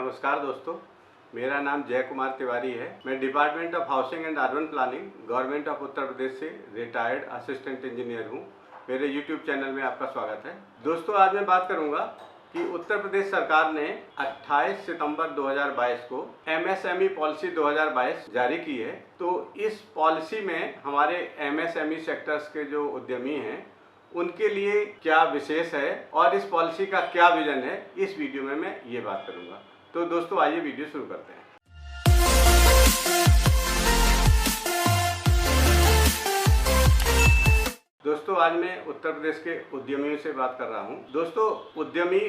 नमस्कार दोस्तों, मेरा नाम जय कुमार तिवारी है। मैं department of housing and urban planning government of Uttar Pradesh से रिटायर्ड असिस्टेंट इंजीनियर हूँ। मेरे यूट्यूब चैनल में आपका स्वागत है। दोस्तों, आज मैं बात करूँगा कि उत्तर प्रदेश सरकार ने 28 सितंबर 2022 को MSME पॉलिसी 2022 जारी की है। तो इस पॉलिसी में हमारे MSME सेक्टर्स के जो उद्यमी हैं उनके लिए क्या विशेष है और इस पॉलिसी का क्या विजन है, इस वीडियो में मैं ये बात करूंगा। तो दोस्तों, आइए वीडियो शुरू करते हैं। दोस्तों, आज मैं उत्तर प्रदेश के उद्यमियों से बात कर रहा हूं। दोस्तों, उद्यमी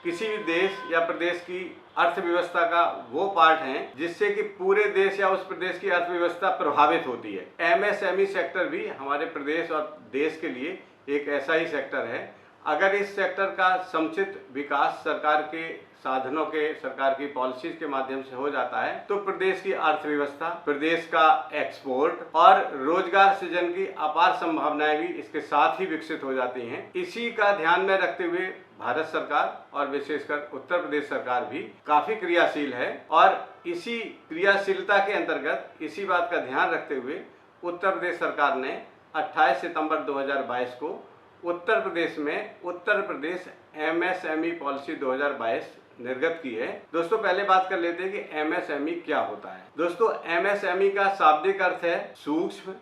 किसी भी देश या प्रदेश की अर्थव्यवस्था का वो पार्ट है जिससे कि पूरे देश या उस प्रदेश की अर्थव्यवस्था प्रभावित होती है। MSME सेक्टर भी हमारे प्रदेश और देश के लिए एक ऐसा ही सेक्टर है। अगर इस सेक्टर का समुचित विकास सरकार के साधनों के, सरकार की पॉलिसीज के माध्यम से हो जाता है तो प्रदेश की अर्थव्यवस्था, प्रदेश का एक्सपोर्ट और रोजगार सृजन की अपार संभावनाएं भी इसके साथ ही विकसित हो जाती हैं। इसी का ध्यान में रखते हुए भारत सरकार और विशेषकर उत्तर प्रदेश सरकार भी काफी क्रियाशील है और इसी क्रियाशीलता के अंतर्गत इसी बात का ध्यान रखते हुए उत्तर प्रदेश सरकार ने 28 सितंबर 2022 को उत्तर प्रदेश में उत्तर प्रदेश MSME पॉलिसी 2022 निर्गत की है। दोस्तों, पहले बात कर लेते हैं कि MSME क्या होता है। दोस्तों, MSME का शाब्दिक अर्थ है सूक्ष्म,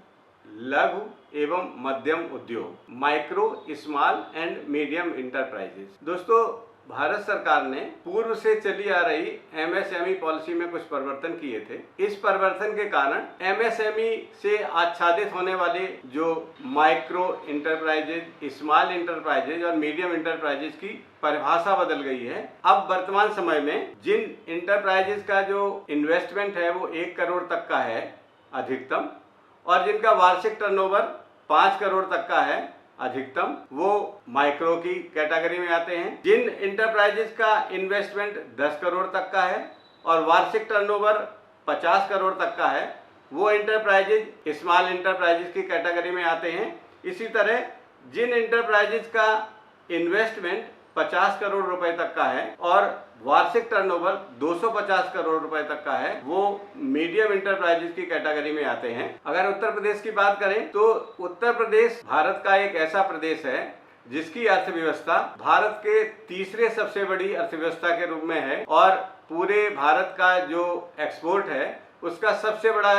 लघु एवं मध्यम उद्योग, micro, small and medium enterprises. दोस्तों, भारत सरकार ने पूर्व से चली आ रही MSME पॉलिसी में कुछ परिवर्तन किए थे। इस परिवर्तन के कारण MSME से आच्छादित होने वाले जो माइक्रो इंटरप्राइजेज, स्मॉल इंटरप्राइजेज और मीडियम इंटरप्राइजेज की परिभाषा बदल गई है। अब वर्तमान समय में जिन इंटरप्राइजेज का जो इन्वेस्टमेंट है वो 1 करोड़ तक का है अधिकतम, और जिनका वार्षिक टर्नओवर 5 करोड़ तक का है अधिकतम, वो माइक्रो की कैटेगरी में आते हैं। जिन इंटरप्राइजेज का इन्वेस्टमेंट 10 करोड़ तक का है और वार्षिक टर्नओवर 50 करोड़ तक का है, वो इंटरप्राइजेज स्मॉल इंटरप्राइजेज की कैटेगरी में आते हैं। इसी तरह जिन इंटरप्राइजेज का इन्वेस्टमेंट 50 करोड़ रुपए तक का है और वार्षिक टर्नओवर 250 करोड़ रुपए तक का है, वो मीडियम इंटरप्राइजेज की कैटेगरी में आते हैं। अगर उत्तर प्रदेश की बात करें तो उत्तर प्रदेश भारत का एक ऐसा प्रदेश है जिसकी अर्थव्यवस्था भारत के तीसरे सबसे बड़ी अर्थव्यवस्था के रूप में है और पूरे भारत का जो एक्सपोर्ट है उसका सबसे बड़ा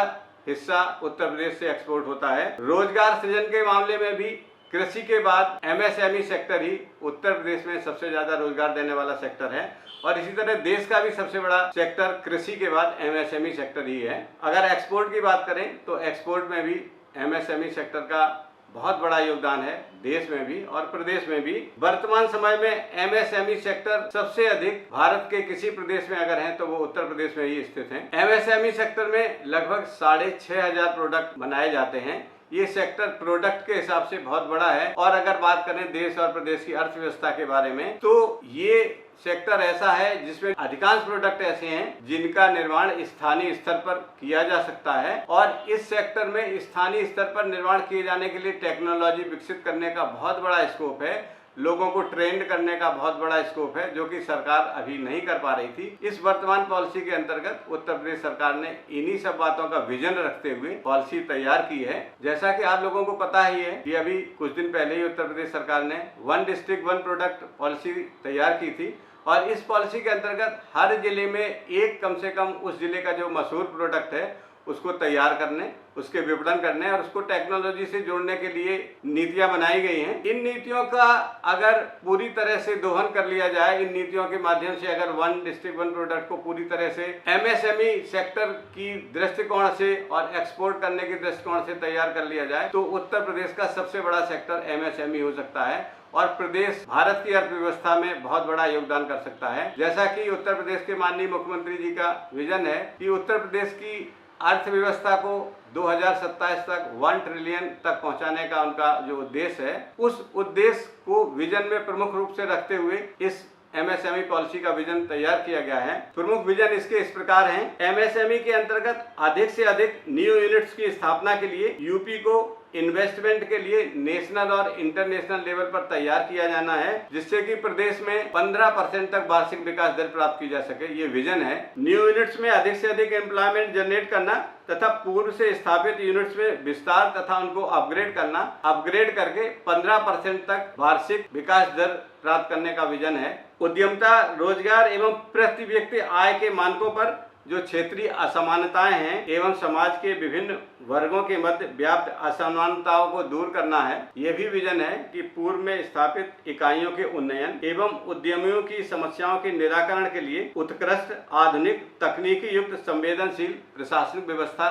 हिस्सा उत्तर प्रदेश से एक्सपोर्ट होता है। रोजगार सृजन के मामले में भी कृषि के बाद MSME सेक्टर ही उत्तर प्रदेश में सबसे ज्यादा रोजगार देने वाला सेक्टर है और इसी तरह देश का भी सबसे बड़ा सेक्टर कृषि के बाद MSME सेक्टर ही है। अगर एक्सपोर्ट की बात करें तो एक्सपोर्ट में भी MSME सेक्टर का बहुत बड़ा योगदान है, देश में भी और प्रदेश में भी। वर्तमान समय में MSME सेक्टर सबसे अधिक भारत के किसी प्रदेश में अगर हैं तो वो उत्तर प्रदेश में ही स्थित हैं। MSME सेक्टर में लगभग 6,500 प्रोडक्ट बनाए जाते हैं। ये सेक्टर प्रोडक्ट के हिसाब से बहुत बड़ा है और अगर बात करें देश और प्रदेश की अर्थव्यवस्था के बारे में तो ये सेक्टर ऐसा है जिसमें अधिकांश प्रोडक्ट ऐसे हैं जिनका निर्माण स्थानीय स्तर पर किया जा सकता है और इस सेक्टर में स्थानीय स्तर पर निर्माण किए जाने के लिए टेक्नोलॉजी विकसित करने का बहुत बड़ा स्कोप है, लोगों को ट्रेंड करने का बहुत बड़ा स्कोप है, जो कि सरकार अभी नहीं कर पा रही थी। इस वर्तमान पॉलिसी के अंतर्गत उत्तर प्रदेश सरकार ने इन्हीं सब बातों का विजन रखते हुए पॉलिसी तैयार की है। जैसा कि आप लोगों को पता ही है कि अभी कुछ दिन पहले ही उत्तर प्रदेश सरकार ने 1 डिस्ट्रिक्ट 1 प्रोडक्ट पॉलिसी तैयार की थी और इस पॉलिसी के अंतर्गत हर जिले में एक कम से कम उस जिले का जो मशहूर प्रोडक्ट है उसको तैयार करने, उसके विपणन करने और उसको टेक्नोलॉजी से जोड़ने के लिए नीतियां बनाई गई हैं। इन नीतियों का अगर पूरी तरह से दोहन कर लिया जाए, इन नीतियों के माध्यम से अगर 1 डिस्ट्रिक्ट 1 प्रोडक्ट को पूरी तरह से MSME सेक्टर की दृष्टिकोण से और एक्सपोर्ट करने के दृष्टिकोण से तैयार कर लिया जाए तो उत्तर प्रदेश का सबसे बड़ा सेक्टर MSME हो सकता है और प्रदेश भारत की अर्थव्यवस्था में बहुत बड़ा योगदान कर सकता है। जैसा कि उत्तर प्रदेश के माननीय मुख्यमंत्री जी का विजन है कि उत्तर प्रदेश की अर्थव्यवस्था को 2027 तक 1 ट्रिलियन तक पहुंचाने का उनका जो उद्देश्य है, उस उद्देश्य को विजन में प्रमुख रूप से रखते हुए इस MSME पॉलिसी का विजन तैयार किया गया है। प्रमुख विजन इसके इस प्रकार हैं। MSME के अंतर्गत अधिक से अधिक न्यू यूनिट्स की स्थापना के लिए यूपी को इन्वेस्टमेंट के लिए नेशनल और इंटरनेशनल लेवल पर तैयार किया जाना है, जिससे कि प्रदेश में 15% तक वार्षिक विकास दर प्राप्त की जा सके। ये विजन है। न्यू यूनिट्स में अधिक से अधिक एम्प्लॉयमेंट जनरेट करना तथा पूर्व से स्थापित यूनिट्स में विस्तार तथा उनको अपग्रेड करना, अपग्रेड करके 15% तक वार्षिक विकास दर प्राप्त करने का विजन है। उद्यमता, रोजगार एवं प्रति व्यक्ति आय के मानकों पर जो क्षेत्रीय असमानताएं हैं एवं समाज के विभिन्न वर्गों के मध्य व्याप्त असमानताओं को दूर करना है। यह भी विजन है कि पूर्व में स्थापित इकाइयों के उन्नयन एवं उद्यमियों की समस्याओं के निराकरण के लिए उत्कृष्ट, आधुनिक, तकनीकी युक्त, संवेदनशील प्रशासनिक व्यवस्था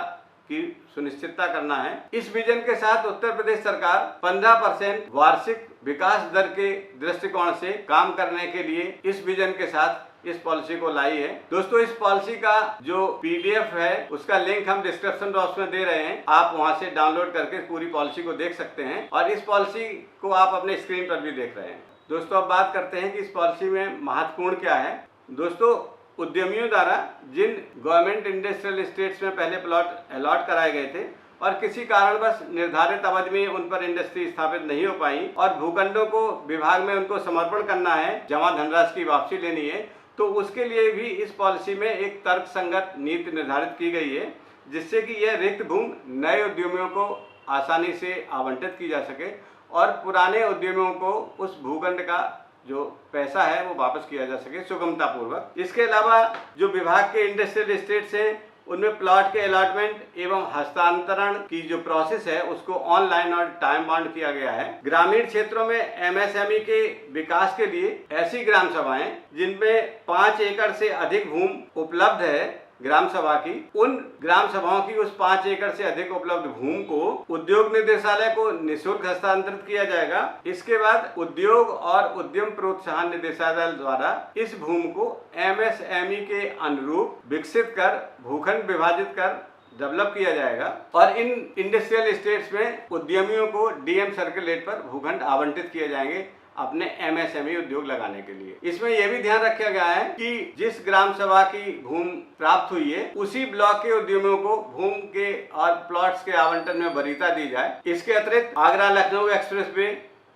की सुनिश्चितता करना है। इस विजन के साथ उत्तर प्रदेश सरकार 15% वार्षिक विकास दर के दृष्टिकोण से काम करने के लिए इस विजन के साथ इस पॉलिसी को लाई है। दोस्तों, इस पॉलिसी का जो पीडीएफ है उसका लिंक हम डिस्क्रिप्शन बॉक्स में दे रहे हैं। आप वहां से डाउनलोड करके पूरी पॉलिसी को देख सकते हैं और इस पॉलिसी को आप अपने स्क्रीन पर भी देख रहे हैं। दोस्तों, अब बात करते हैं कि इस पॉलिसी में महत्वपूर्ण क्या है। दोस्तों, उद्यमियों द्वारा जिन गवर्नमेंट इंडस्ट्रियल एस्टेट्स में पहले प्लॉट अलॉट कराए गए थे और किसी कारणवश निर्धारित अवधि में उन पर इंडस्ट्री स्थापित नहीं हो पाई और भूखंडों को विभाग में उनको समर्पण करना है, जमा धनराशि की वापसी लेनी है, तो उसके लिए भी इस पॉलिसी में एक तर्कसंगत नीति निर्धारित की गई है, जिससे कि यह रिक्त भूमि नए उद्यमियों को आसानी से आवंटित की जा सके और पुराने उद्यमियों को उस भूखंड का जो पैसा है वो वापस किया जा सके सुगमता पूर्वक। इसके अलावा जो विभाग के इंडस्ट्रियल एस्टेट्स हैं उनमें प्लॉट के अलॉटमेंट एवं हस्तांतरण की जो प्रोसेस है उसको ऑनलाइन और टाइम बाउंड किया गया है। ग्रामीण क्षेत्रों में एमएसएमई के विकास के लिए ऐसी ग्राम सभाएं जिनमें 5 एकड़ से अधिक भूमि उपलब्ध है ग्राम सभा की, उन ग्राम सभाओं की उस 5 एकड़ से अधिक उपलब्ध भूमि को उद्योग निदेशालय को निःशुल्क हस्तांतरित किया जाएगा। इसके बाद उद्योग और उद्यम प्रोत्साहन निदेशालय द्वारा इस भूमि को एमएसएमई के अनुरूप विकसित कर भूखंड विभाजित कर डेवलप किया जाएगा और इन इंडस्ट्रियल एस्टेट्स में उद्यमियों को डीएम सर्किल रेट पर भूखंड आवंटित किए जाएंगे अपने एमएसएमई उद्योग लगाने के लिए। इसमें यह भी ध्यान रखा गया है कि जिस ग्राम सभा की भूमि प्राप्त हुई है उसी ब्लॉक के उद्यमियों को भूमि के और प्लॉट्स के आवंटन में वरीयता दी जाए। इसके अतिरिक्त Agra Lucknow express way,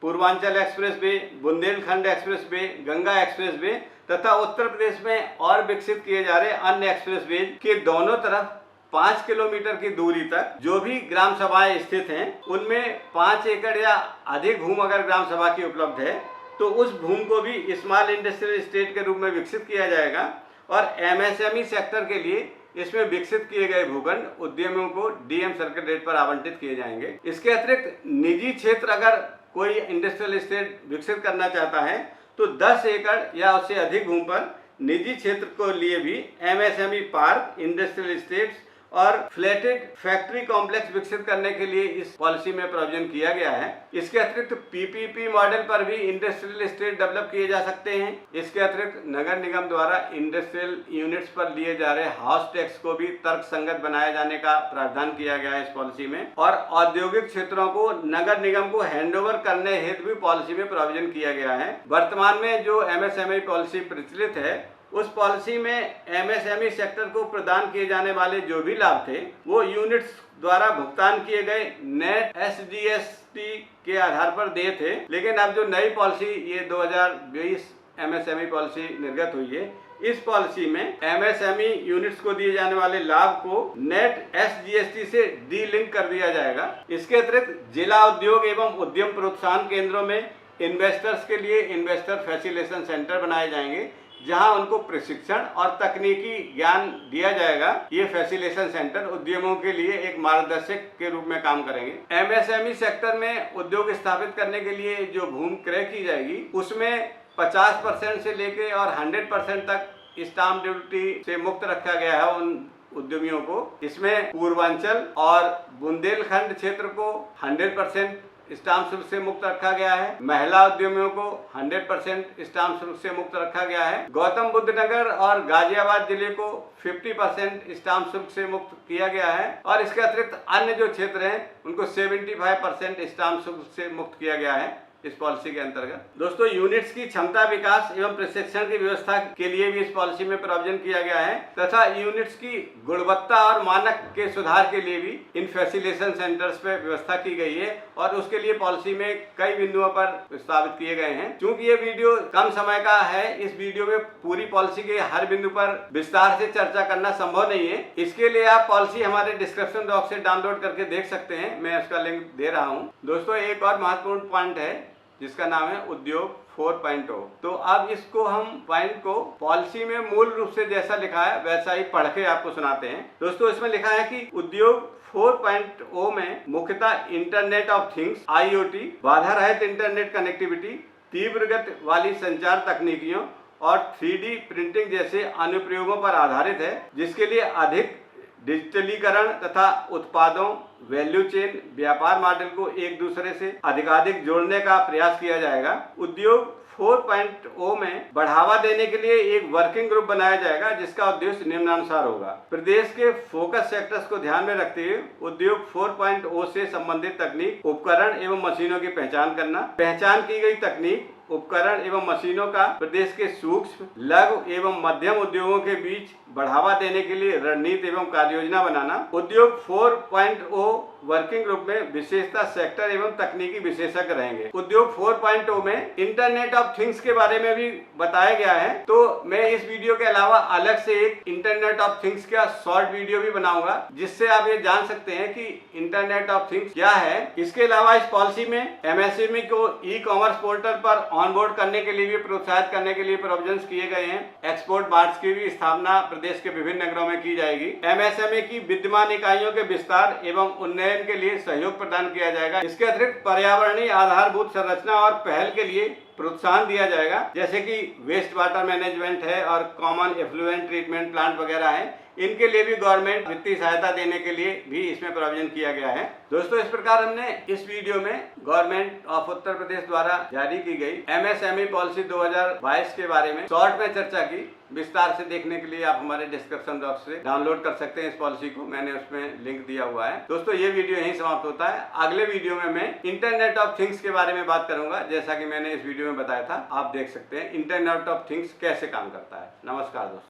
Purvanchal express way, Bundelkhand express way, Ganga express way तथा उत्तर प्रदेश में और विकसित किए जा रहे अन्य एक्सप्रेस वे के दोनों तरफ 5 किलोमीटर की दूरी तक जो भी ग्राम सभाएं स्थित हैं उनमें 5 एकड़ या अधिक भूमि अगर ग्राम सभा की उपलब्ध है तो उस भूमि को भी स्मॉल इंडस्ट्रियल एस्टेट के रूप में विकसित किया जाएगा और एमएसएमई सेक्टर के लिए इसमें विकसित किए गए भूखंड उद्यमियों को डीएम सर्किल रेट पर आवंटित किए जाएंगे। इसके अतिरिक्त निजी क्षेत्र अगर कोई इंडस्ट्रियल एस्टेट विकसित करना चाहता है तो 10 एकड़ या उससे अधिक भूमि पर निजी क्षेत्र को लिए भी एमएसएमई पार्क, इंडस्ट्रियल एस्टेट्स और फ्लैटेड फैक्ट्री कॉम्प्लेक्स विकसित करने के लिए इस पॉलिसी में प्रोविजन किया गया है। इसके अतिरिक्त पीपीपी मॉडल पर भी इंडस्ट्रियल एस्टेट डेवलप किए जा सकते हैं। इसके अतिरिक्त नगर निगम द्वारा इंडस्ट्रियल यूनिट्स पर लिए जा रहे हाउस टैक्स को भी तर्कसंगत बनाए जाने का प्रावधान किया गया है इस पॉलिसी में और औद्योगिक क्षेत्रों को नगर निगम को हैंडओवर करने हेतु भी पॉलिसी में प्रोविजन किया गया है। वर्तमान में जो एमएसएमई पॉलिसी प्रचलित है उस पॉलिसी में एमएसएमई सेक्टर को प्रदान किए जाने वाले जो भी लाभ थे वो यूनिट्स द्वारा भुगतान किए गए नेट एसजीएसटी के आधार पर दिए थे, लेकिन अब जो नई पॉलिसी ये 2020 एमएसएमई पॉलिसी निर्गत हुई है इस पॉलिसी में एमएसएमई यूनिट्स को दिए जाने वाले लाभ को नेट एसजीएसटी से डी-लिंक कर दिया जाएगा। इसके अतिरिक्त जिला उद्योग एवं उद्यम प्रोत्साहन केंद्रों में इन्वेस्टर्स के लिए इन्वेस्टर फैसिलिटेशन सेंटर बनाए जाएंगे जहां उनको प्रशिक्षण और तकनीकी ज्ञान दिया जाएगा। ये फैसिलिटेशन सेंटर उद्यमों के लिए एक मार्गदर्शक के रूप में काम करेंगे। एमएसएमई सेक्टर में उद्योग स्थापित करने के लिए जो भूमि क्रय की जाएगी उसमें 50% से लेके और 100% तक स्टाम्प ड्यूटी से मुक्त रखा गया है उन उद्यमियों को। इसमें पूर्वांचल और बुंदेलखंड क्षेत्र को 100% स्टाम्प शुल्क से मुक्त रखा गया है। महिला उद्यमियों को 100% स्टाम्प शुल्क से मुक्त रखा गया है। गौतम बुद्ध नगर और गाजियाबाद जिले को 50% स्टाम्प शुल्क से मुक्त किया गया है और इसके अतिरिक्त अन्य जो क्षेत्र हैं उनको 75% स्टाम्प शुल्क से मुक्त किया गया है। इस पॉलिसी के अंतर्गत। दोस्तों, यूनिट्स की क्षमता विकास एवं प्रशिक्षण की व्यवस्था के लिए भी इस पॉलिसी में प्रावधान किया गया है तथा यूनिट्स की गुणवत्ता और मानक के सुधार के लिए भी इन फैसिलिटेशन सेंटर्स पे व्यवस्था की गई है और उसके लिए पॉलिसी में कई बिंदुओं पर प्रस्तावित किए गए हैं। चूंकि ये वीडियो कम समय का है, इस वीडियो में पूरी पॉलिसी के हर बिंदु पर विस्तार से चर्चा करना संभव नहीं है। इसके लिए आप पॉलिसी हमारे डिस्क्रिप्शन बॉक्स से डाउनलोड करके देख सकते हैं, मैं उसका लिंक दे रहा हूं। दोस्तों, एक और महत्वपूर्ण पॉइंट है जिसका नाम है उद्योग 4.0। तो अब इसको हम पॉइंट को पॉलिसी में मूल रूप से जैसा लिखा है वैसा ही पढ़ के आपको सुनाते हैं। दोस्तों, इसमें लिखा है कि उद्योग 4.0 में मुख्यतः इंटरनेट ऑफ थिंग्स IoT, बाधा रहित इंटरनेट कनेक्टिविटी, तीव्र गति वाली संचार तकनीकियों और 3D प्रिंटिंग जैसे अनुप्रयोगों पर आधारित है, जिसके लिए अधिक डिजिटलीकरण तथा उत्पादों, वैल्यू चेन, व्यापार मॉडल को एक दूसरे से अधिकाधिक जोड़ने का प्रयास किया जाएगा। उद्योग 4.0 में बढ़ावा देने के लिए एक वर्किंग ग्रुप बनाया जाएगा जिसका उद्देश्य निम्नानुसार होगा। प्रदेश के फोकस सेक्टर्स को ध्यान में रखते हुए उद्योग 4.0 से संबंधित तकनीक, उपकरण एवं मशीनों की पहचान करना, पहचान की गई तकनीक, उपकरण एवं मशीनों का प्रदेश के सूक्ष्म, लघु एवं मध्यम उद्योगों के बीच बढ़ावा देने के लिए रणनीति एवं कार्य योजना बनाना। उद्योग 4.0 वर्किंग ग्रुप में विशेषता सेक्टर एवं तकनीकी विशेषज्ञ रहेंगे। उद्योग 4.0 में इंटरनेट ऑफ थिंग्स के बारे में भी बताया गया है, तो मैं इस वीडियो के अलावा अलग से एक इंटरनेट ऑफ थिंग्स का शॉर्ट वीडियो भी बनाऊंगा जिससे आप ये जान सकते हैं कि इंटरनेट ऑफ थिंग्स क्या है। इसके अलावा इस पॉलिसी में MSME को ई-कॉमर्स पोर्टल पर ऑनबोर्ड करने के लिए भी प्रोत्साहित करने के लिए प्रोविजन किए गए हैं। एक्सपोर्ट मार्ट्स की भी स्थापना प्रदेश के विभिन्न नगरों में की जाएगी। MSME की विद्यमान इकाइयों के विस्तार एवं उन्नयन के लिए सहयोग प्रदान किया जाएगा। इसके अतिरिक्त पर्यावरणीय आधारभूत संरचना और पहल के लिए प्रोत्साहन दिया जाएगा, जैसे कि वेस्ट वाटर मैनेजमेंट है और कॉमन एफ्लुएंट ट्रीटमेंट प्लांट वगैरह है। इनके लिए भी गवर्नमेंट वित्तीय सहायता देने के लिए भी इसमें प्रोविजन किया गया है। दोस्तों, इस प्रकार हमने इस वीडियो में गवर्नमेंट ऑफ उत्तर प्रदेश द्वारा जारी की गई MSME पॉलिसी 2022 के बारे में शॉर्ट में चर्चा की। विस्तार से देखने के लिए आप हमारे डिस्क्रिप्शन बॉक्स से डाउनलोड कर सकते हैं इस पॉलिसी को, मैंने उसमें लिंक दिया हुआ है। दोस्तों, ये वीडियो यहीं समाप्त होता है। अगले वीडियो में मैं इंटरनेट ऑफ थिंग्स के बारे में बात करूंगा, जैसा कि मैंने इस वीडियो में बताया था। आप देख सकते हैं इंटरनेट ऑफ थिंग्स कैसे काम करता है। नमस्कार दोस्तों।